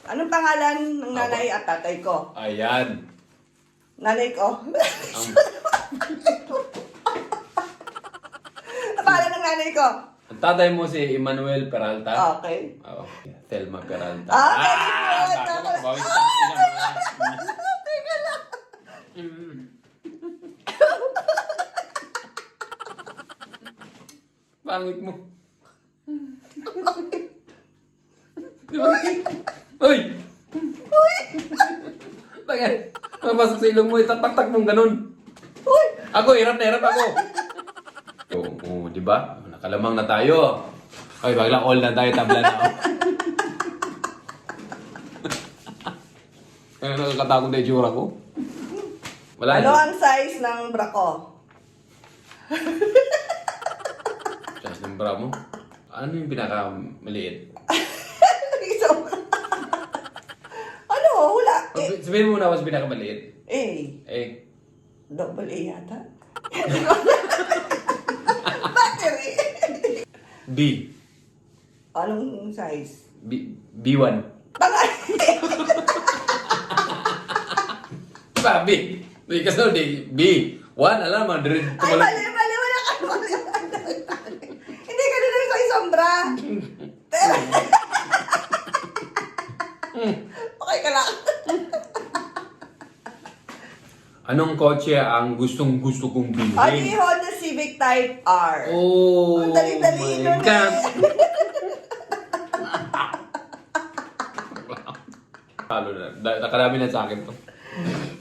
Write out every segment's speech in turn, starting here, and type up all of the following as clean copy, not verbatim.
Anong pangalan ng nanay at tatay ko? Ayan. Nanay ko. Ang, Ang pangalan ng nanay ko? ang tatay mo si Emmanuel Peralta. Okay. Oh, Thelma Peralta. Very good. Bakit ako bawis ng ina? Teka lang. Pangit mo. Di ba? Uy! Bakit? Mapasok sa ilong mo, itatak-tak mong ganun. Uy! Ako, hirap na hirap ako. Oo, di ba? Nakalamang na tayo. Ay, baglang all na tayo, tabla na ako. Kaya nakakatakot na itsura ko. Wala Ano na. ang size ng bra ko? Size ng bra mo. Ano yung pinakamaliit? So, ano? Wala. Sabihin mo na mas pinakamaliit. Eh. Double A yata. Battery. B. Anong size? B1. Bakit? Diba? B. B kasi B. 1, alam mo, Ay, mali. Wala ka. Hindi ka nila sa isang bra. Okay ka lang. Anong kotse ang gustong-gusto kong bilhin? Ay, Honda Civic Type R. Oh, Ang dali-dali nun God. Talo na. Nakarami na sa akin to.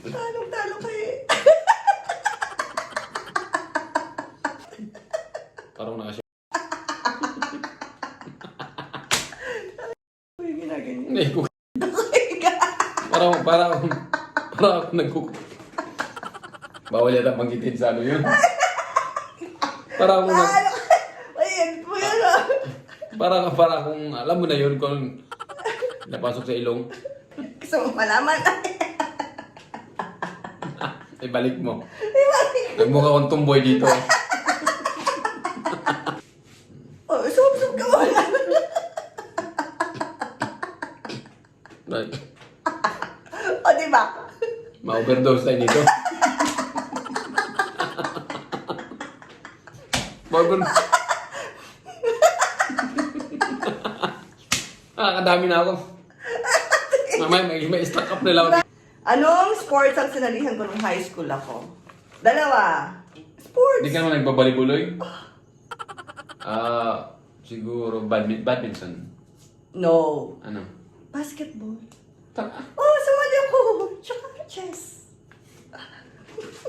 Talong-talo ka eh. Parang nakasya. Uy, ginaganyan. Hindi ko. Parang ako nagkuk. Bawal yata magitin sa ano yun. Parang ako nag... Ayan po yan ah. Parang akong, alam mo na yun kung napasok sa ilong. Gusto mo malaman? Ibalik mo. Ibalik. Nagmukha akong tumboy dito. Oh, sub-sub ka wala. O, diba? Ma-overdose tayo dito. Kadami na ako. Mamaya may stock up nila ako. Anong sports ang sinalihan ko nung high school ako? Dalawa. Sports. Hindi ka naman nagbabalibuloy? Siguro badminton. No. Ano? Basketball. Ta- Oh, sumali ako. Tsaka chess.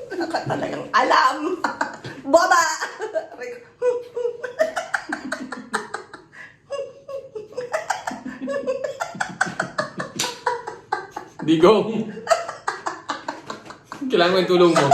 Wala ka talagang alam. Boba! Digong! Kailangan mo yung tulong mo.